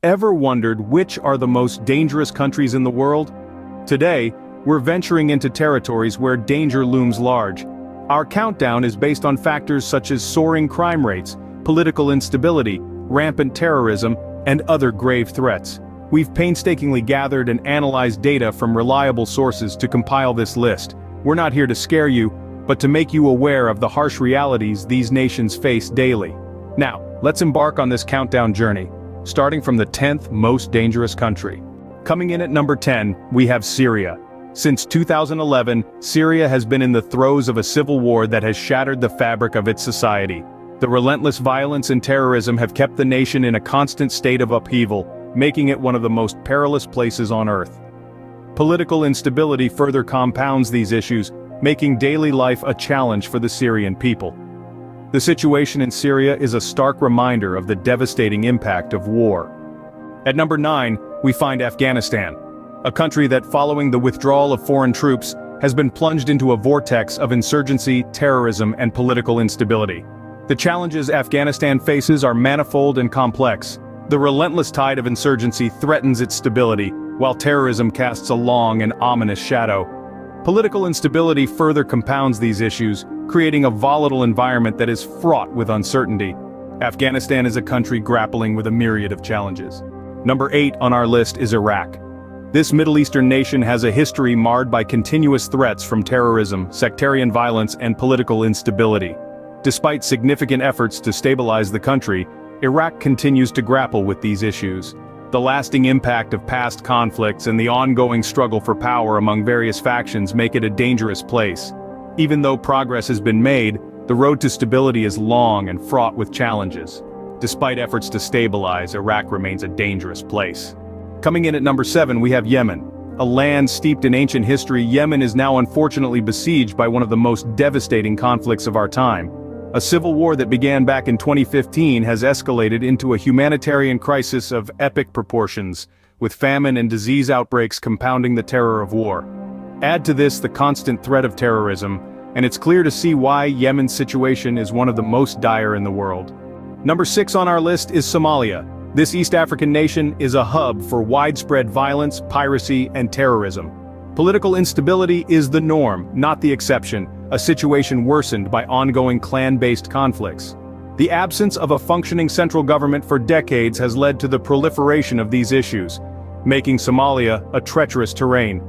Ever wondered which are the most dangerous countries in the world? Today, we're venturing into territories where danger looms large. Our countdown is based on factors such as soaring crime rates, political instability, rampant terrorism, and other grave threats. We've painstakingly gathered and analyzed data from reliable sources to compile this list. We're not here to scare you, but to make you aware of the harsh realities these nations face daily. Now, let's embark on this countdown journey, starting from the 10th most dangerous country. Coming in at number 10, we have Syria. Since 2011, Syria has been in the throes of a civil war that has shattered the fabric of its society. The relentless violence and terrorism have kept the nation in a constant state of upheaval, making it one of the most perilous places on earth. Political instability further compounds these issues, making daily life a challenge for the Syrian people. The situation in Syria is a stark reminder of the devastating impact of war. At number 9, we find Afghanistan, a country that, following the withdrawal of foreign troops, has been plunged into a vortex of insurgency, terrorism, and political instability. The challenges Afghanistan faces are manifold and complex. The relentless tide of insurgency threatens its stability, while terrorism casts a long and ominous shadow. Political instability further compounds these issues, creating a volatile environment that is fraught with uncertainty. Afghanistan is a country grappling with a myriad of challenges. Number 8 on our list is Iraq. This Middle Eastern nation has a history marred by continuous threats from terrorism, sectarian violence, and political instability. Despite significant efforts to stabilize the country, Iraq continues to grapple with these issues. The lasting impact of past conflicts and the ongoing struggle for power among various factions make it a dangerous place. Even though progress has been made, the road to stability is long and fraught with challenges. Despite efforts to stabilize, Iraq remains a dangerous place. Coming in at number 7, we have Yemen. A land steeped in ancient history, Yemen is now unfortunately besieged by one of the most devastating conflicts of our time. A civil war that began back in 2015 has escalated into a humanitarian crisis of epic proportions, with famine and disease outbreaks compounding the terror of war. Add to this the constant threat of terrorism, and it's clear to see why Yemen's situation is one of the most dire in the world. Number 6 on our list is Somalia. This East African nation is a hub for widespread violence, piracy, and terrorism. Political instability is the norm, not the exception, a situation worsened by ongoing clan-based conflicts. The absence of a functioning central government for decades has led to the proliferation of these issues, making Somalia a treacherous terrain.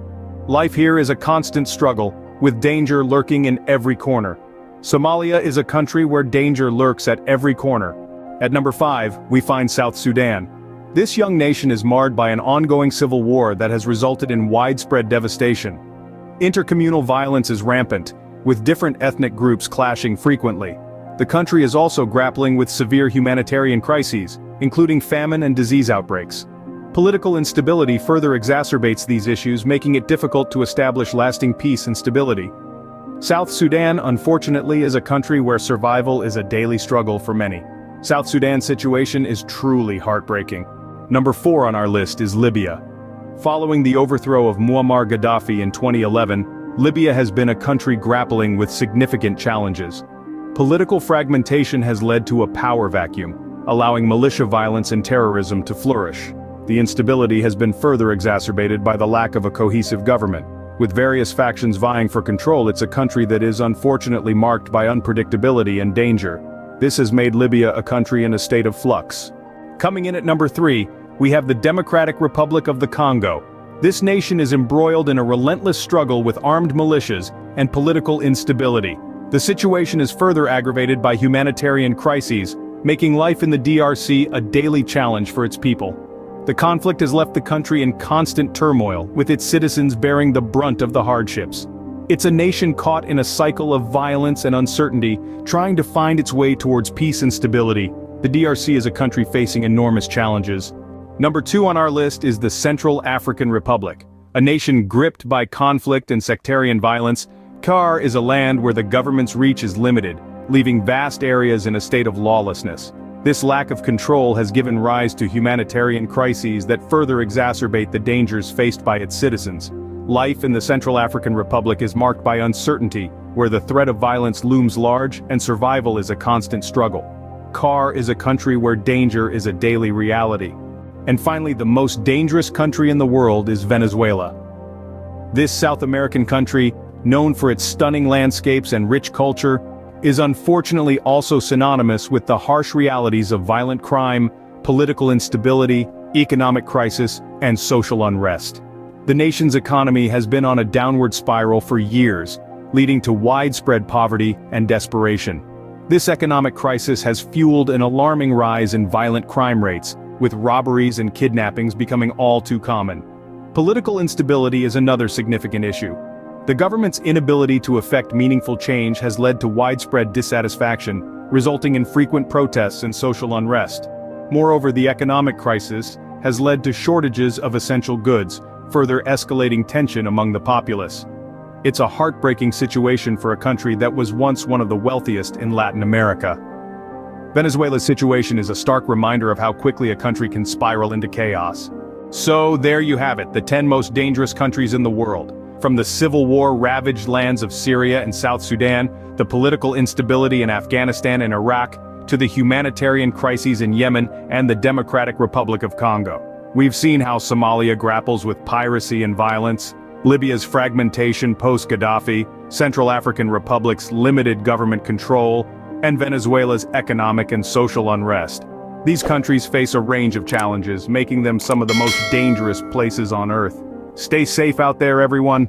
Life here is a constant struggle, with danger lurking in every corner. Somalia is a country where danger lurks at every corner. At number 5, we find South Sudan. This young nation is marred by an ongoing civil war that has resulted in widespread devastation. Intercommunal violence is rampant, with different ethnic groups clashing frequently. The country is also grappling with severe humanitarian crises, including famine and disease outbreaks. Political instability further exacerbates these issues, making it difficult to establish lasting peace and stability. South Sudan, unfortunately, is a country where survival is a daily struggle for many. South Sudan's situation is truly heartbreaking. Number 4 on our list is Libya. Following the overthrow of Muammar Gaddafi in 2011, Libya has been a country grappling with significant challenges. Political fragmentation has led to a power vacuum, allowing militia violence and terrorism to flourish. The instability has been further exacerbated by the lack of a cohesive government. With various factions vying for control, it's a country that is unfortunately marked by unpredictability and danger. This has made Libya a country in a state of flux. Coming in at number 3, we have the Democratic Republic of the Congo. This nation is embroiled in a relentless struggle with armed militias and political instability. The situation is further aggravated by humanitarian crises, making life in the DRC a daily challenge for its people. The conflict has left the country in constant turmoil, with its citizens bearing the brunt of the hardships. It's a nation caught in a cycle of violence and uncertainty, trying to find its way towards peace and stability. The DRC is a country facing enormous challenges. Number 2 on our list is the Central African Republic. A nation gripped by conflict and sectarian violence, CAR is a land where the government's reach is limited, leaving vast areas in a state of lawlessness. This lack of control has given rise to humanitarian crises that further exacerbate the dangers faced by its citizens. Life in the Central African Republic is marked by uncertainty, where the threat of violence looms large and survival is a constant struggle. CAR is a country where danger is a daily reality. And finally, the most dangerous country in the world is Venezuela. This South American country, known for its stunning landscapes and rich culture, is unfortunately also synonymous with the harsh realities of violent crime, political instability, economic crisis, and social unrest. The nation's economy has been on a downward spiral for years, leading to widespread poverty and desperation. This economic crisis has fueled an alarming rise in violent crime rates, with robberies and kidnappings becoming all too common. Political instability is another significant issue. The government's inability to effect meaningful change has led to widespread dissatisfaction, resulting in frequent protests and social unrest. Moreover, the economic crisis has led to shortages of essential goods, further escalating tension among the populace. It's a heartbreaking situation for a country that was once one of the wealthiest in Latin America. Venezuela's situation is a stark reminder of how quickly a country can spiral into chaos. So there you have it, the 10 most dangerous countries in the world. From the civil war-ravaged lands of Syria and South Sudan, the political instability in Afghanistan and Iraq, to the humanitarian crises in Yemen and the Democratic Republic of Congo. We've seen how Somalia grapples with piracy and violence, Libya's fragmentation post-Gaddafi, Central African Republic's limited government control, and Venezuela's economic and social unrest. These countries face a range of challenges, making them some of the most dangerous places on Earth. Stay safe out there, everyone.